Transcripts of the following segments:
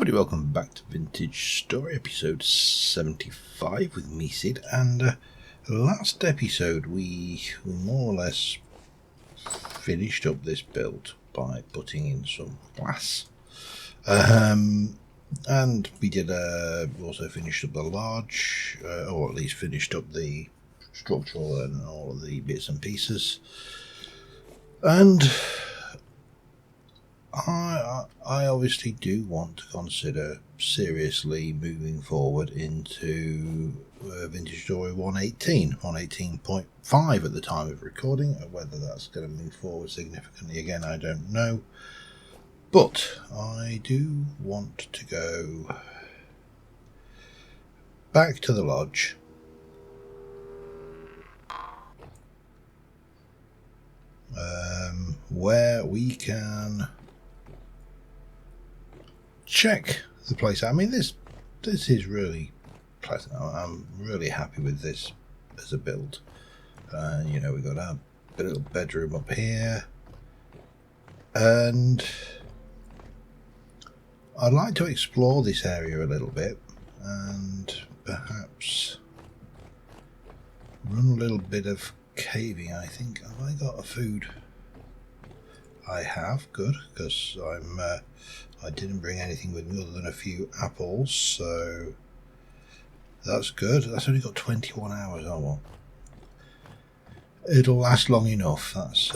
everybody, welcome back to Vintage Story, episode 75 with me, Sid. And last episode we more or less finished up this build by putting in some glass. And we did also finished up the large, or at least finished up the structural and all of the bits and pieces. And I obviously do want to consider seriously moving forward into Vintage Story 118.5 at the time of recording. Whether that's going to move forward significantly again, I don't know. But I do want to go back to the lodge. Where we can check the place. I mean, this is really pleasant. I'm really happy with this as a build. You know, we've got our little bedroom up here, and I'd like to explore this area a little bit and perhaps run a little bit of caving. I think, have I got a food? I have, good, because I didn't bring anything with me other than a few apples, so that's good. That's only got 21 hours. Oh well, it'll last long enough. That's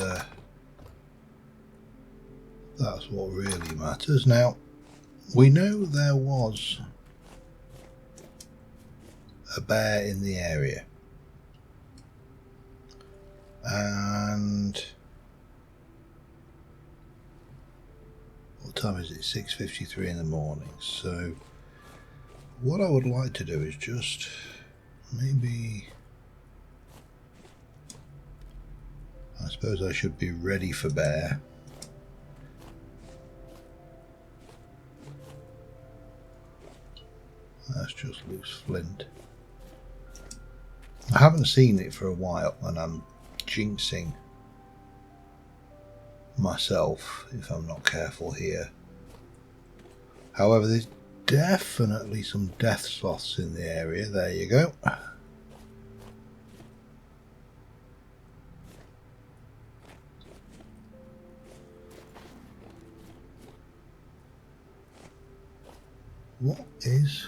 what really matters. Now, we know there was a bear in the area, and what time is it? 6:53 in the morning. So what I would like to do is just maybe, I suppose I should be ready for bear. That's just loose flint. I haven't seen it for a while, and I'm jinxing myself if I'm not careful here. However, there's definitely some death sloths in the area. There you go. What is...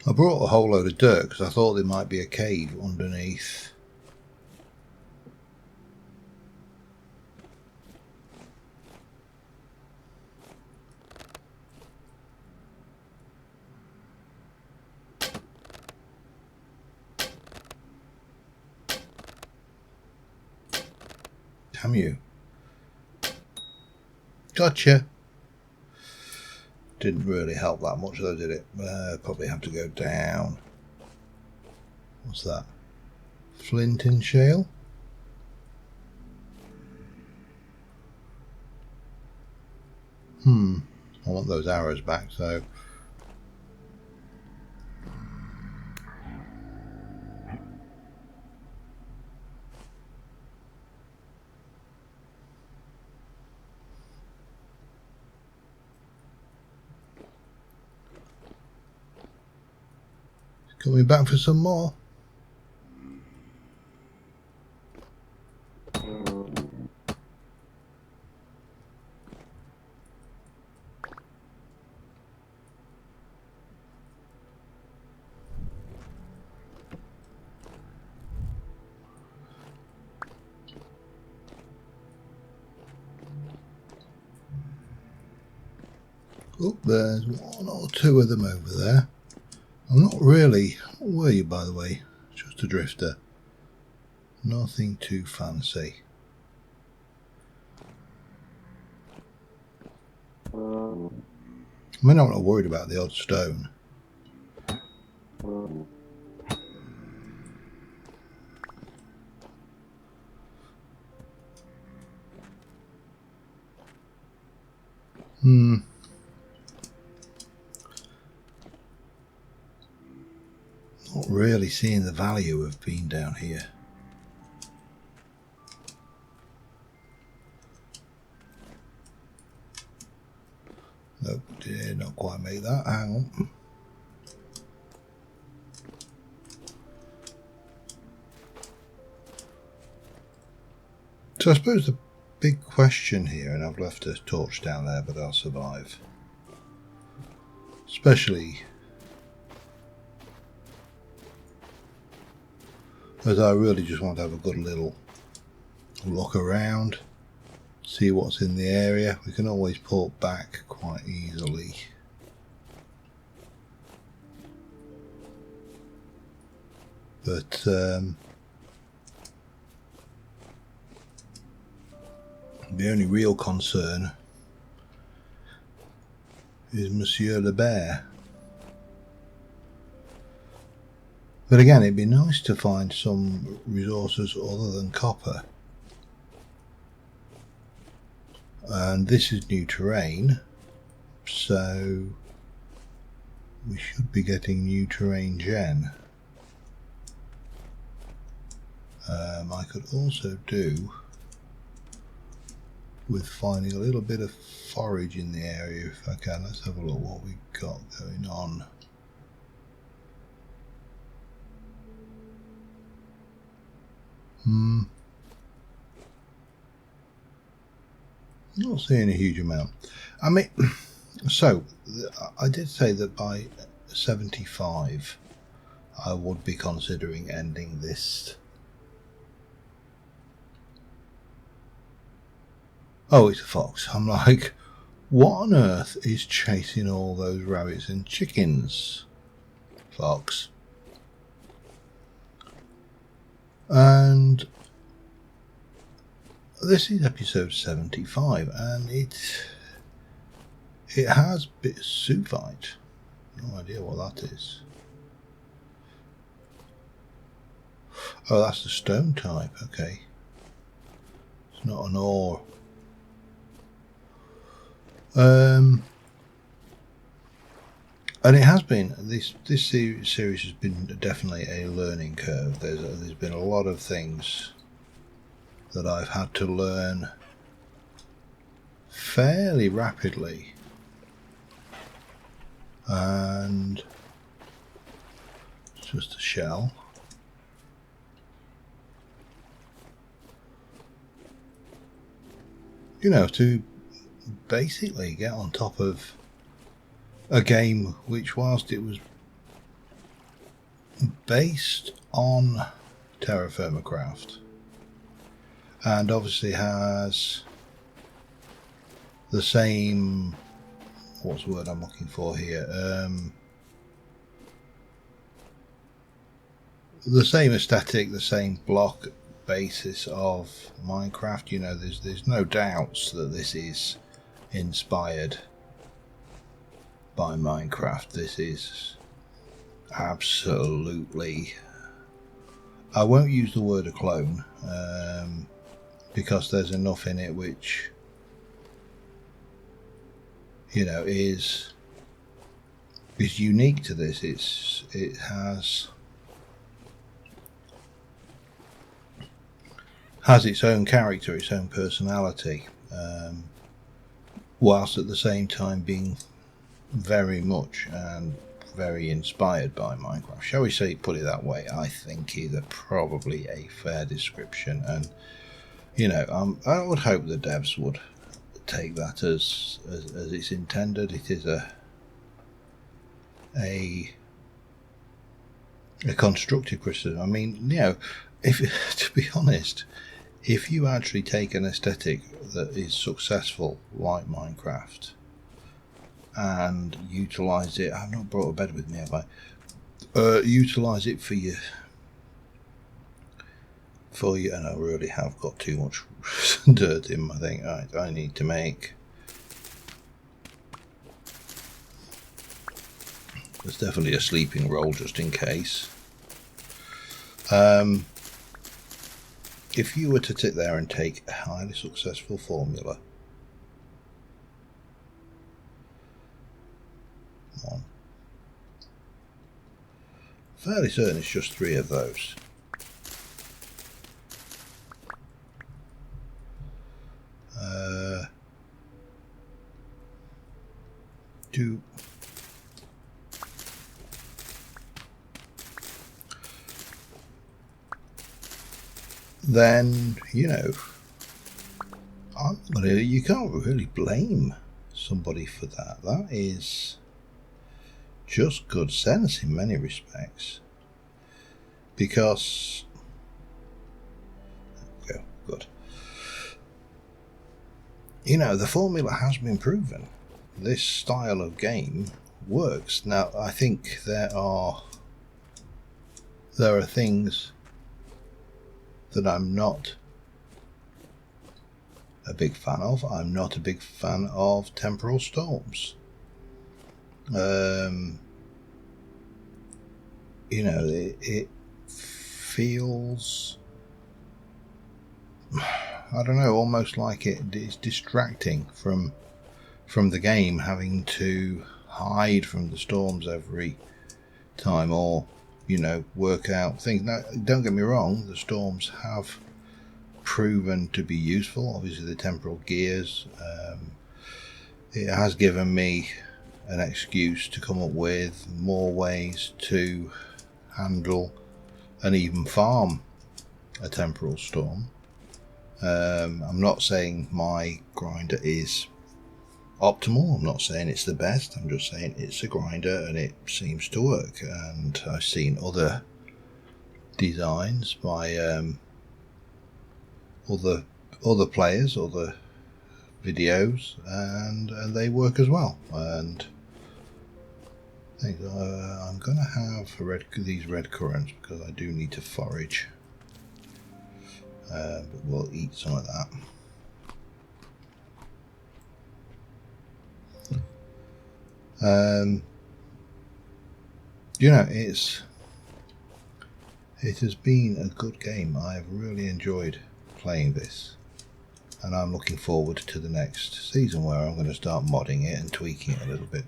I brought a whole load of dirt because I thought there might be a cave underneath. Damn you. Gotcha. Didn't really help that much though, did it? Probably have to go down. What's that? Flint and shale? I want those arrows back, so... Coming back for some more. Oh, there's one or two of them over there. I'm not really... What were you, by the way? Just a drifter. Nothing too fancy. I mean, I'm not worried about the odd stone. seeing the value of being down here. Nope, did not quite make that. Hang on. So I suppose the big question here, and I've left a torch down there, but I'll survive. Especially as I really just want to have a good little look around, see what's in the area. We can always port back quite easily. But the only real concern is Monsieur Le Bear. But again, it'd be nice to find some resources other than copper. And this is new terrain, so we should be getting new terrain gen. I could also do with finding a little bit of forage in the area if I can. Let's have a look what we've got going on. Not seeing a huge amount. I mean, so I did say that by 75 I would be considering ending this. Oh, it's a fox. I'm like, what on earth is chasing all those rabbits and chickens? Fox. And this is episode 75, and it has bit of zoophyte. No idea what that is. Oh, that's the stone type. Okay, it's not an ore. And it has been, this series has been definitely a learning curve. There's been a lot of things that I've had to learn fairly rapidly, and it's just a shell. You know, to basically get on top of a game which, whilst it was based on Terra Firma Craft and obviously has the same, what's the word I'm looking for here, the same aesthetic, the same block basis of Minecraft. You know, there's no doubts that this is inspired by Minecraft. This is absolutely, I won't use the word a clone, because there's enough in it which, you know, is unique to this. It has its own character, its own personality, whilst at the same time being very much and very inspired by Minecraft. Shall we say, put it that way? I think is probably a fair description. And you know, I would hope the devs would take that as it's intended. It is a constructive criticism. I mean, you know, if to be honest, if you actually take an aesthetic that is successful like Minecraft and utilise it, I've not brought a bed with me, have I? Utilise it for you, and I really have got too much dirt in my thing. I need to make. There's definitely a sleeping roll just in case. If you were to sit there and take a highly successful formula, 1, fairly certain it's just 3 of those. Then, you know, you can't really blame somebody for that. That is just good sense in many respects. Because, good. You know, the formula has been proven. This style of game works. Now, I think there are things that I'm not a big fan of. I'm not a big fan of temporal storms. You know, it feels, I don't know, almost like it is distracting from the game, having to hide from the storms every time, or, you know, work out things. Now, don't get me wrong, the storms have proven to be useful. Obviously, the temporal gears, it has given me an excuse to come up with more ways to handle and even farm a temporal storm. I'm not saying my grinder is optimal. I'm not saying it's the best. I'm just saying it's a grinder and it seems to work. And I've seen other designs by other players, other videos, and they work as well. And I think I'm going to have these red currants because I do need to forage. But we'll eat some of that. You know, it has been a good game. I've really enjoyed playing this, and I'm looking forward to the next season where I'm going to start modding it and tweaking it a little bit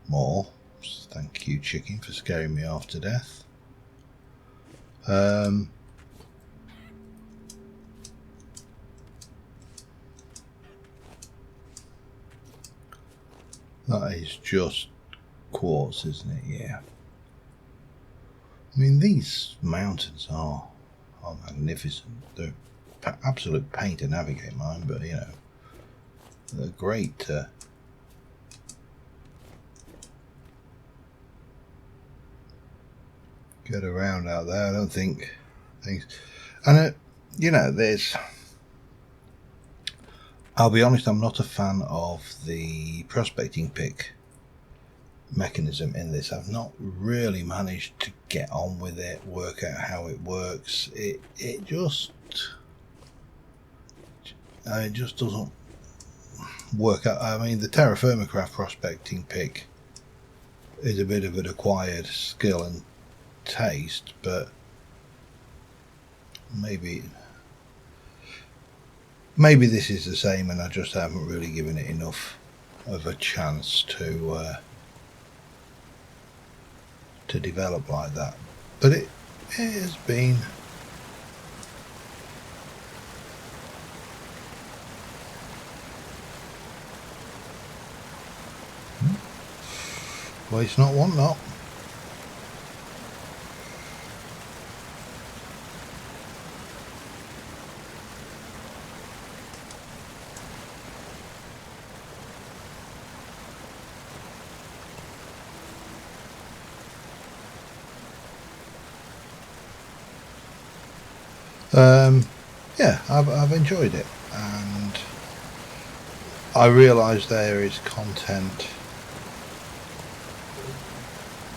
more. Thank you, chicken, for scaring me off to death. That is just quartz, isn't it? Yeah. I mean, these mountains are magnificent. They're absolute pain to navigate, mine, but, you know, they're great to get around out there. I don't think things, and you know, I'll be honest, I'm not a fan of the prospecting pick mechanism in this. I've not really managed to get on with it, work out how it works. It just doesn't work out. I mean, the Terra Firma Craft prospecting pick is a bit of an acquired skill and taste, but maybe this is the same, and I just haven't really given it enough of a chance to develop like that. But it has been waste not, want not. Yeah, I've enjoyed it, and I realise there is content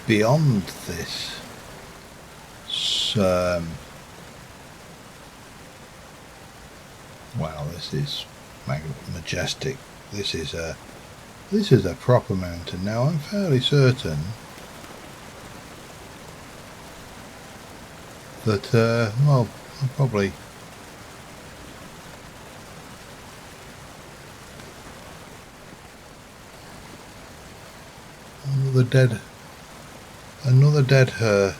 beyond this. Wow, this is majestic. This is a proper mountain. Now, I'm fairly certain that well, I'll probably Another dead her.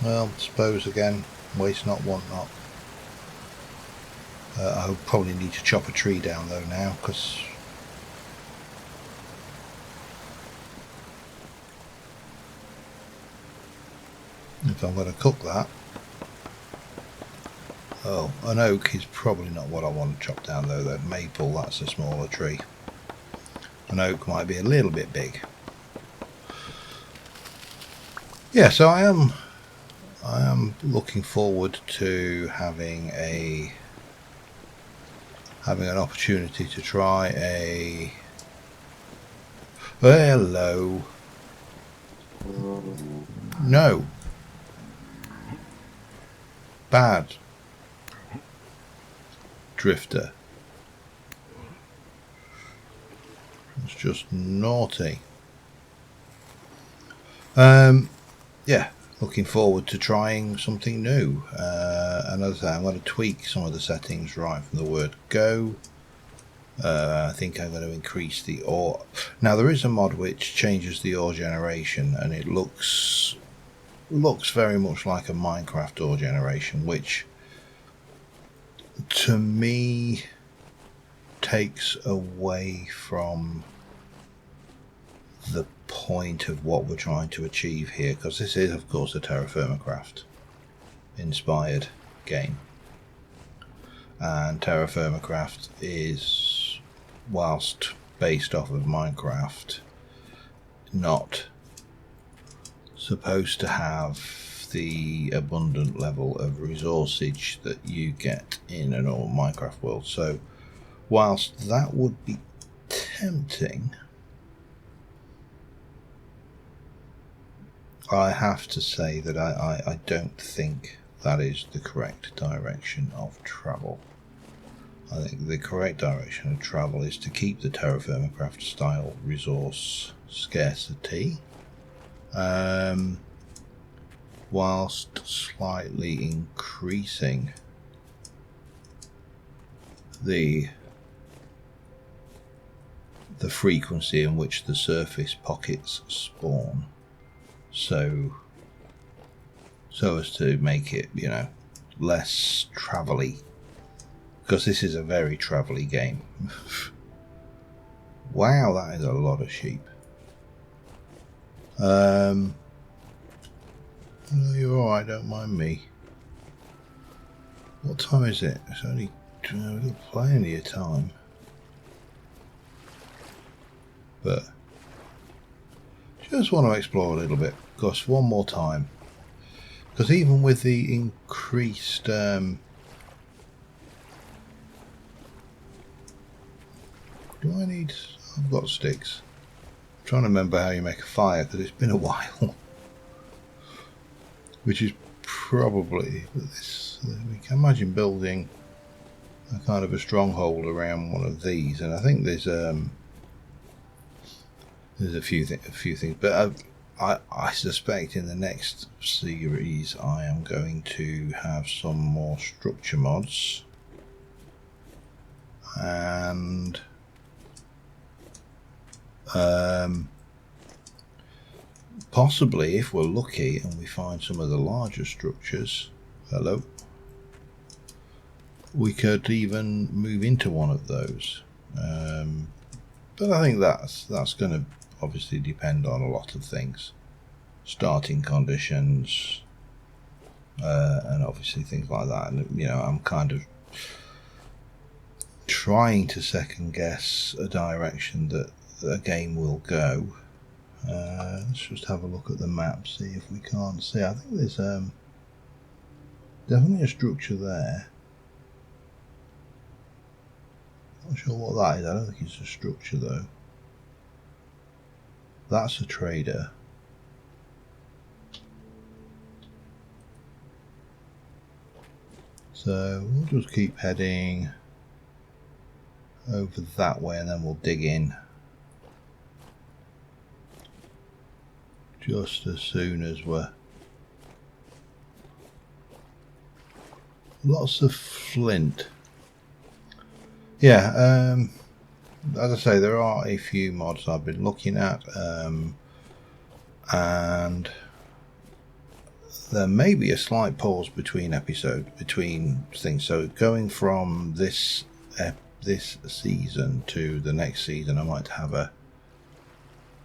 Well, suppose again, waste not, want not. I would probably need to chop a tree down though now, because if I'm going to cook that, oh, an oak is probably not what I want to chop down though. That maple, that's a smaller tree. An oak might be a little bit big. Yeah, so I am looking forward to having an opportunity to try a... Hello. No. Bad. Drifter. It's just naughty. Yeah, looking forward to trying something new. And as I say, I'm going to tweak some of the settings right from the word go. I think I'm going to increase the ore. Now there is a mod which changes the ore generation, and it looks very much like a Minecraft ore generation, which to me takes away from the point of what we're trying to achieve here, because this is of course a Terra Firma Craft inspired game, and Terra Firma Craft is, whilst based off of Minecraft, not supposed to have the abundant level of resourceage that you get in a normal Minecraft world. So whilst that would be tempting, I have to say that I don't think that is the correct direction of travel. I think the correct direction of travel is to keep the Terra Firma Craft style resource scarcity, whilst slightly increasing the frequency in which the surface pockets spawn, so as to make it, you know, less travel-y, because this is a very travel-y game. Wow, that is a lot of sheep. No, you're alright, don't mind me. What time is it? It's only, we've got plenty of time. But just want to explore a little bit, because one more time. Because even with the increased do I need... I've got sticks. I'm trying to remember how you make a fire, because it's been a while. Which is probably this. We can imagine building a kind of a stronghold around one of these, and I think there's a few things, but I suspect in the next series I am going to have some more structure mods, and possibly, if we're lucky and we find some of the larger structures, we could even move into one of those. But I think that's going to obviously depend on a lot of things, starting conditions, and obviously things like that. And you know, I'm kind of trying to second guess a direction that a game will go. Let's just have a look at the map, see if we can't see. I think there's definitely a structure there. Not sure what that is. I don't think it's a structure though. That's a trader. So we'll just keep heading over that way, and then we'll dig in just as soon as we're... Lots of flint. Yeah, as I say, there are a few mods I've been looking at. and there may be a slight pause between things. So going from this season to the next season, I might have a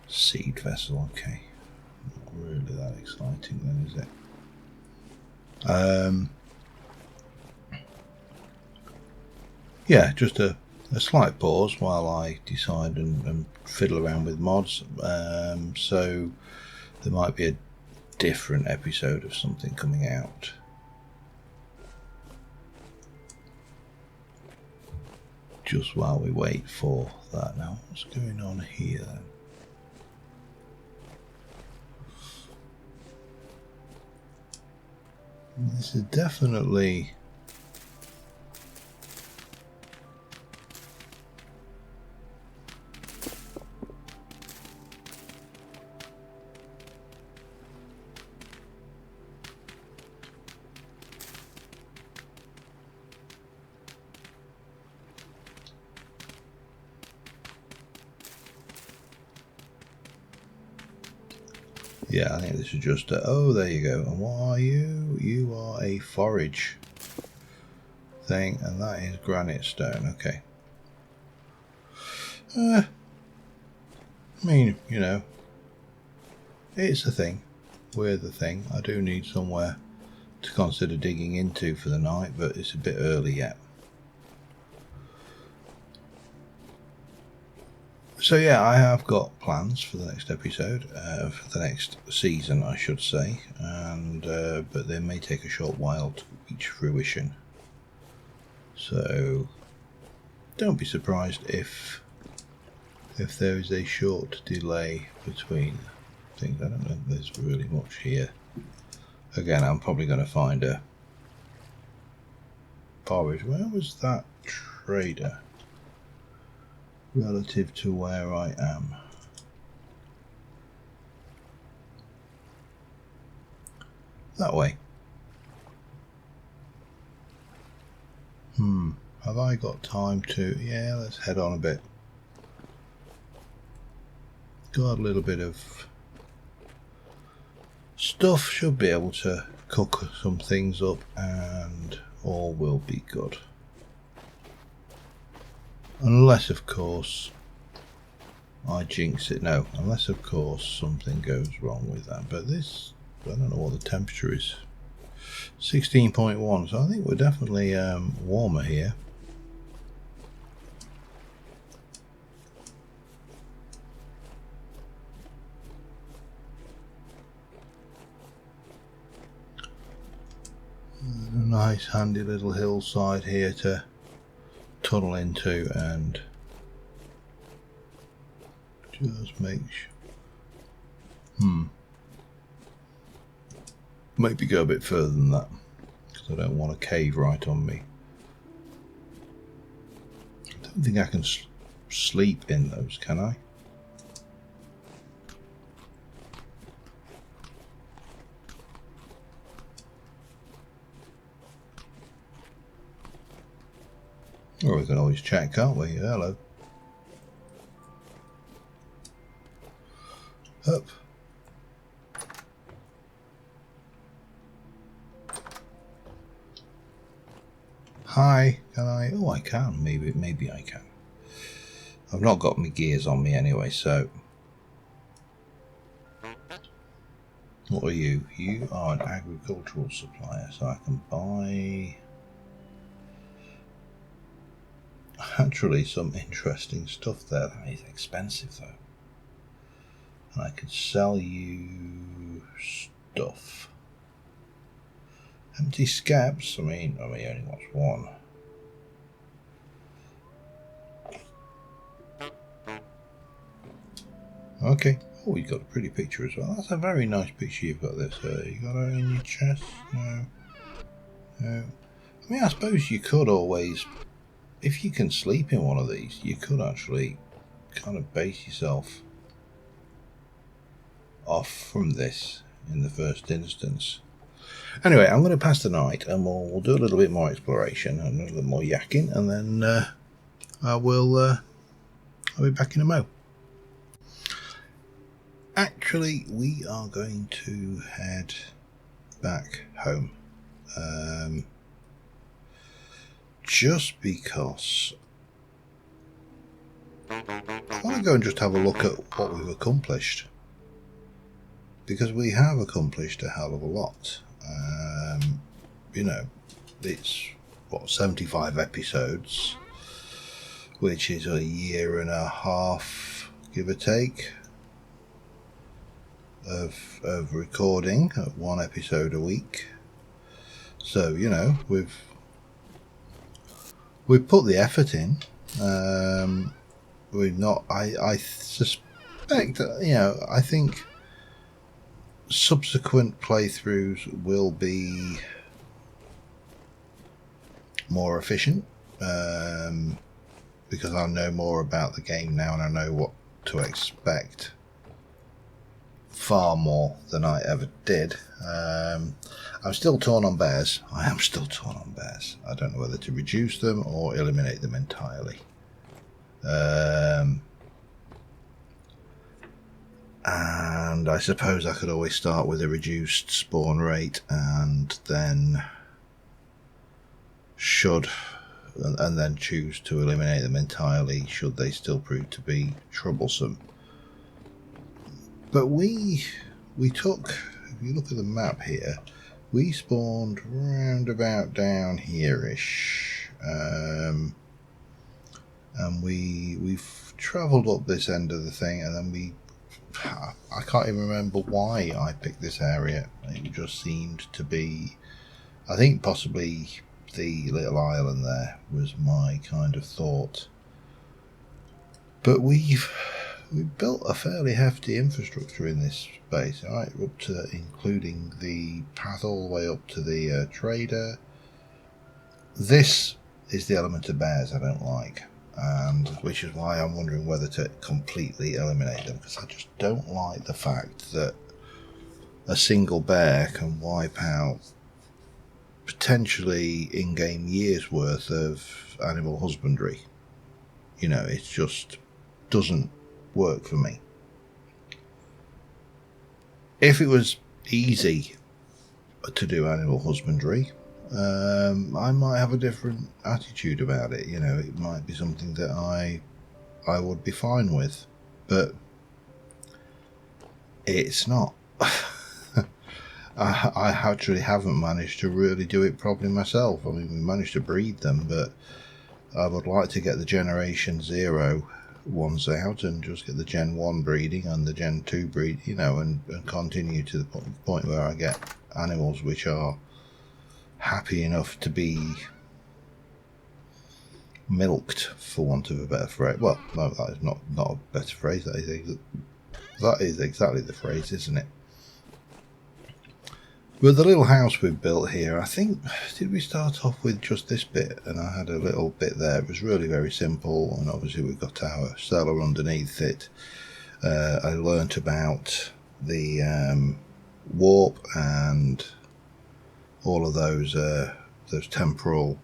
seed vessel. Okay, not really that exciting then, is it? Yeah, just a slight pause while I decide and fiddle around with mods. So there might be a different episode of something coming out. Just while we wait for that. Now, what's going on here then? This is definitely... Yeah, I think this is just a... Oh, there you go. And what are you? You are a forage thing, and that is granite stone. Okay. I mean, you know, it's a thing. We're the thing. I do need somewhere to consider digging into for the night, but it's a bit early yet. So yeah, I have got plans for the next episode, for the next season, I should say, and but they may take a short while to reach fruition. So don't be surprised if there is a short delay between things. I don't know if there's really much here. Again, I'm probably going to find a forage. Where was that trader relative to where I am? That way. Have I got time to... Yeah, let's head on a bit. Got a little bit of stuff. Should be able to cook some things up and all will be good. Unless, of course, I jinx it. No, unless, of course, something goes wrong with that. But this, I don't know what the temperature is. 16.1, so I think we're definitely warmer here. A nice handy little hillside here to tunnel into and just make sure. Maybe go a bit further than that because I don't want a cave right on me. I don't think I can sleep in those, can I? Or we can always check, can't we? Hello. Up. Hi, can I? Oh, I can. Maybe I can. I've not got my gears on me anyway, so... What are you? You are an agricultural supplier, so I can buy... Actually, some interesting stuff there. That is expensive, though. And I could sell you stuff. Empty scabs. I mean, only wants one. Okay. Oh, you got a pretty picture as well. That's a very nice picture you've got this. You got it in your chest? No. No. I mean, I suppose you could always, if you can sleep in one of these, you could actually kind of base yourself off from this in the first instance. Anyway, I'm going to pass the night and we'll do a little bit more exploration and a little more yakking, and then I'll be back in a mo. actually, we are going to head back home. Just because I want to go and just have a look at what we've accomplished. Because we have accomplished a hell of a lot. You know, it's, 75 episodes, which is a year and a half, give or take, of recording, one episode a week. So, you know, we've put the effort in. We've not, I suspect, you know, I think subsequent playthroughs will be more efficient, because I know more about the game now and I know what to expect far more than I ever did. I'm still torn on bears. I am still torn on bears. I don't know whether to reduce them or eliminate them entirely. And I suppose I could always start with a reduced spawn rate and then and then choose to eliminate them entirely should they still prove to be troublesome. But we took, if you look at the map here, we spawned round about down here-ish, and we've travelled up this end of the thing, and then I can't even remember why I picked this area. It just seemed to be, I think possibly the little island there was my kind of thought. But we've built a fairly hefty infrastructure in this space, right, up to including the path all the way up to the trader. This is the element of bears I don't like, and which is why I'm wondering whether to completely eliminate them, because I just don't like the fact that a single bear can wipe out potentially in-game years worth of animal husbandry. You know, it just doesn't work for me. If it was easy to do animal husbandry, I might have a different attitude about it. You know, it might be something that I would be fine with, but it's not. I actually haven't managed to really do it properly myself. I mean, we managed to breed them, but I would like to get the Generation 0 ones out and just get the Gen 1 breeding and the Gen 2 breed, you know, and continue to the point where I get animals which are happy enough to be milked, for want of a better phrase. Well, no, that is not a better phrase. That is exactly the phrase, isn't it? With the little house we've built here, I think, did we start off with just this bit? And I had a little bit there. It was really very simple, and obviously we've got our cellar underneath it. I learnt about the warp and all of those temporal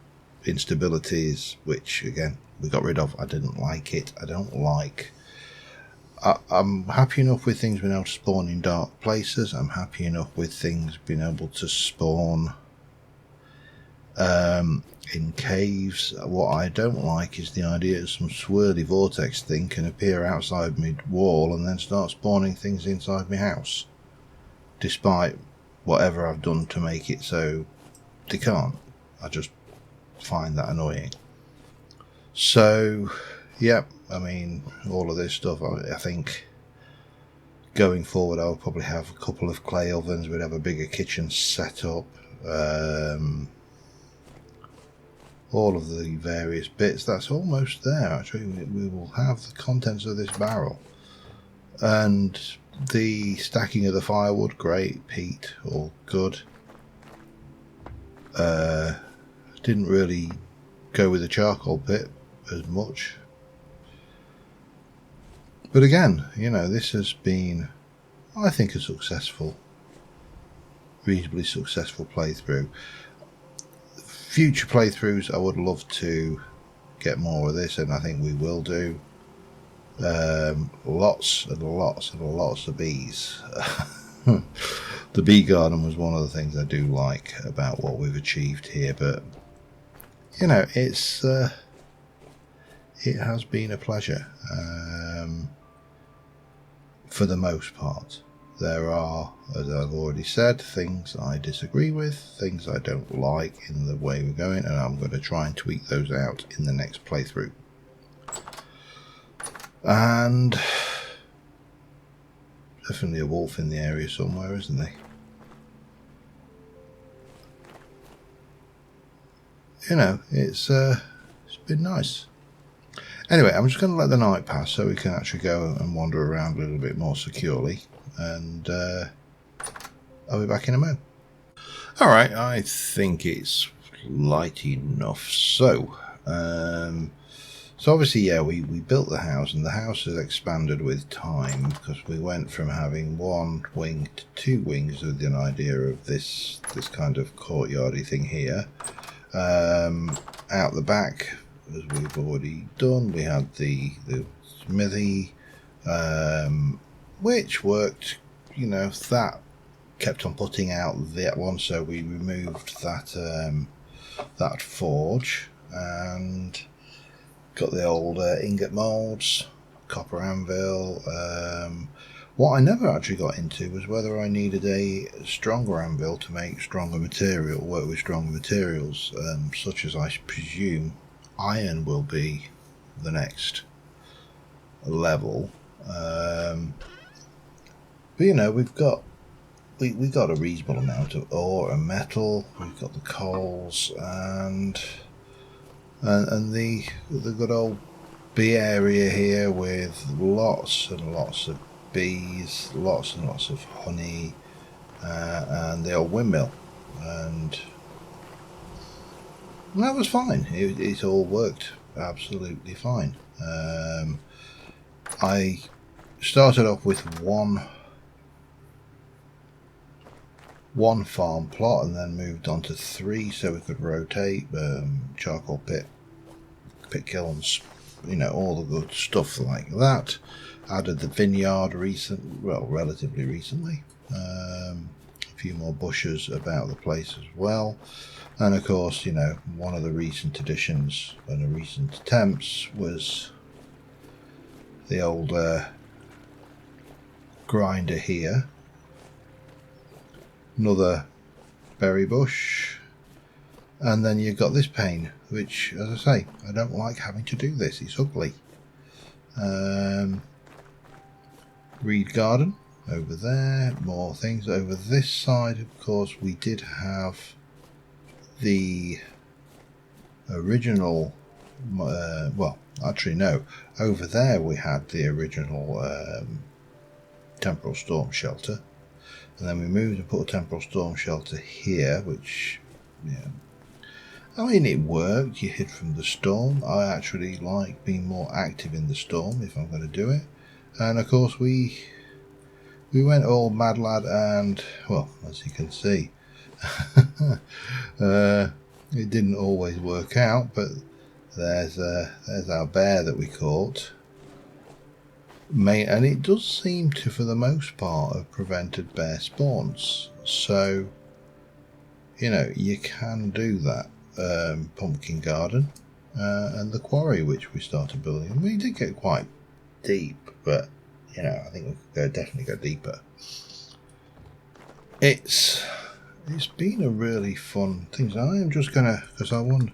instabilities, which again we got rid of. I didn't like it. I don't like. I'm happy enough with things being able to spawn in dark places. I'm happy enough with things being able to spawn in caves. What I don't like is the idea that some swirly vortex thing can appear outside my wall and then start spawning things inside my house, despite whatever I've done to make it so they can't. I just find that annoying. So, yeah, I mean, all of this stuff, I think going forward I'll probably have a couple of clay ovens. We'd have a bigger kitchen set up, all of the various bits. That's almost there, actually. We will have the contents of this barrel. And the stacking of the firewood, great. Peat, all good. Didn't really go with the charcoal pit as much. But again, you know, this has been, I think, a reasonably successful playthrough. Future playthroughs, I would love to get more of this, and I think we will do. Lots and lots and lots of bees. The bee garden was one of the things I do like about what we've achieved here, but you know, it has been a pleasure. For the most part, there are, as I've already said, things I disagree with, things I don't like in the way we're going, and I'm going to try and tweak those out in the next playthrough. And definitely a wolf in the area somewhere, isn't there? You know, it's been nice. Anyway, I'm just going to let the night pass so we can actually go and wander around a little bit more securely, and I'll be back in a moment. Alright, I think it's light enough. So obviously, yeah, we built the house, and the house has expanded with time because we went from having one wing to two wings with an idea of this kind of courtyardy thing here. Out the back, as we've already done, we had the smithy, which worked. You know, that kept on putting out that one, so we removed that forge and got the old ingot molds, copper anvil. What I never actually got into was whether I needed a stronger anvil to make stronger material, work with stronger materials, such as I presume iron will be the next level. But you know, we got a reasonable amount of ore and metal. We've got the coals and the good old bee area here with lots and lots of bees, lots and lots of honey, and the old windmill, and that was fine. It all worked absolutely fine. I started off with one farm plot and then moved on to 3 so we could rotate, charcoal pit kilns, you know, all the good stuff like that. Added the vineyard relatively recently. A few more bushes about the place as well. And of course, you know, one of the recent additions and the recent attempts was the old grinder here. Another berry bush. And then you've got this pane, which, as I say, I don't like having to do this. It's ugly. Reed garden over there. More things over this side. Of course, we did have the original. Well, actually, no. Over there, we had the original temporal storm shelter, and then we moved and put a temporal storm shelter here, which, yeah. I mean, it worked. You hid from the storm. I actually like being more active in the storm if I'm going to do it. And of course, we went all mad lad, and well, as you can see, it didn't always work out. But there's our bear that we caught. And it does seem to, for the most part, have prevented bear spawns. So, you know, you can do that. Pumpkin garden and the quarry which we started building. We did get quite deep, but you know, I think we could definitely go deeper. It's been a really fun thing. So I am just gonna, because I want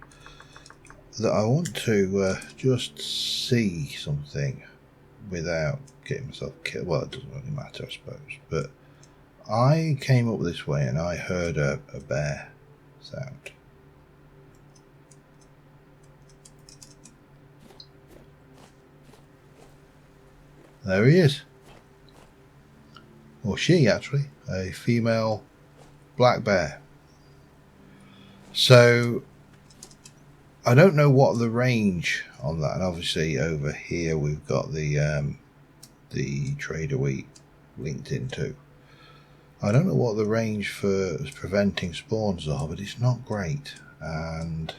to just see something without getting myself killed. Well, it doesn't really matter, I suppose. But I came up this way and I heard a bear sound. There he is. Or she, actually. A female black bear. So, I don't know what the range on that. And obviously over here we've got the trader we linked into. I don't know what the range for preventing spawns are, but it's not great. And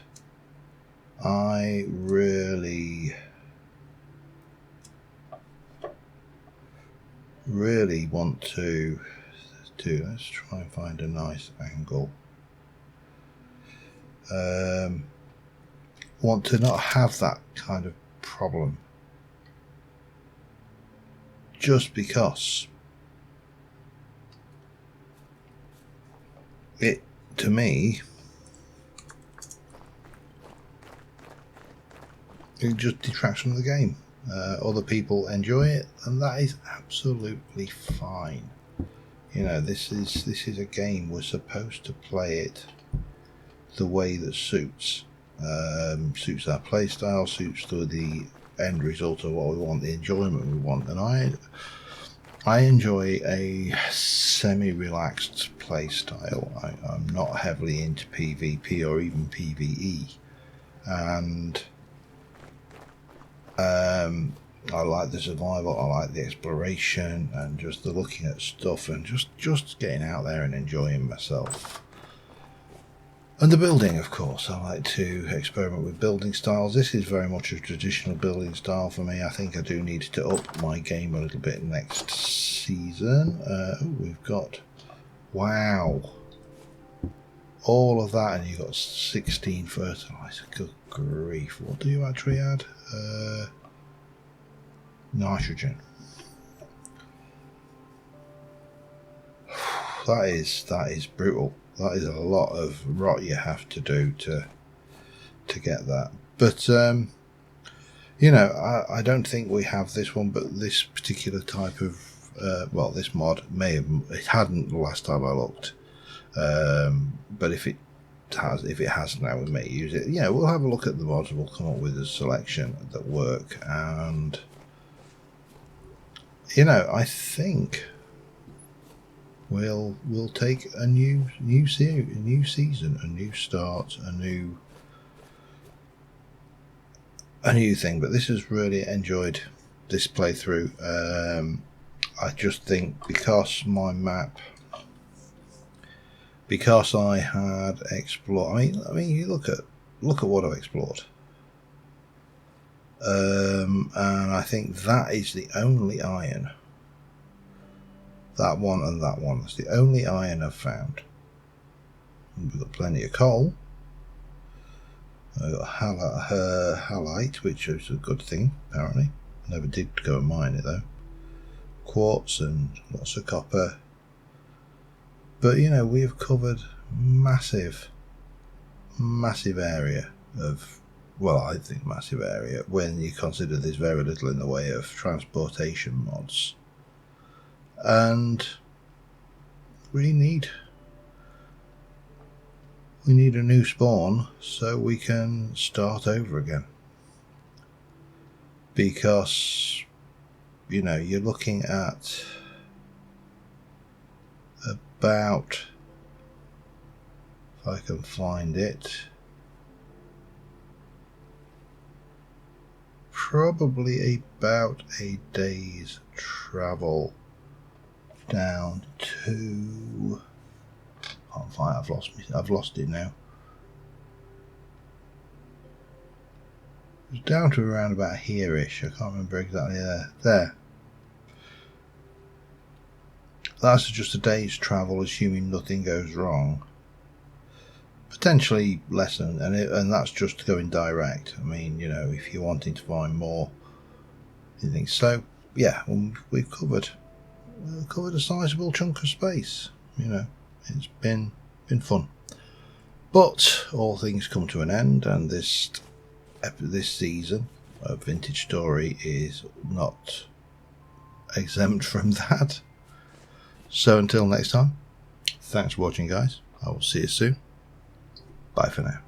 I really really want to do, let's try and find a nice angle. Want to not have that kind of problem, just because it, to me, it just detracts from the game. Other people enjoy it, and that is absolutely fine. You know, this is a game, we're supposed to play it the way that suits our play style, suits the end result of what we want, the enjoyment we want. And I enjoy a semi-relaxed play style. I'm not heavily into PvP or even PvE, and I like the survival, I like the exploration, and just the looking at stuff, and just getting out there and enjoying myself. And the building, of course, I like to experiment with building styles. This is very much a traditional building style for me. I think I do need to up my game a little bit next season. We've got, wow, all of that, and you've got 16 fertilizer. Good grief, what do you actually add? Nitrogen. That is brutal. That is a lot of rot you have to do to get that. But you know, I don't think we have this one, but this particular type of well, this mod may have, it hadn't the last time I looked, but if it has now, we may use it. Yeah, we'll have a look at the mods. We'll come up with a selection that work, and you know, I think we'll take a new series, a new season, a new start, a new thing. But this has really enjoyed this playthrough. I just think because my map, because I had explored. I mean, you look at what I've explored. And I think that is the only iron. That one and that one. That's the only iron I've found. We've got plenty of coal. I've got halite, which is a good thing, apparently. I never did go and mine it though. Quartz and lots of copper. But you know, we've covered massive area of, well, I think massive area when you consider there's very little in the way of transportation mods. And we need a new spawn so we can start over again, because you know, you're looking at about, if I can find it, probably about a day's travel down to, can't find, I've lost it now. It's down to around about here-ish. I can't remember exactly there. That's just a day's travel, assuming nothing goes wrong. Potentially less than, and that's just going direct. I mean, you know, if you're wanting to find more things. So yeah, we've covered a sizable chunk of space. You know, it's been fun. But all things come to an end, and this season of Vintage Story is not exempt from that. So until next time, thanks for watching, guys. I will see you soon. Bye for now.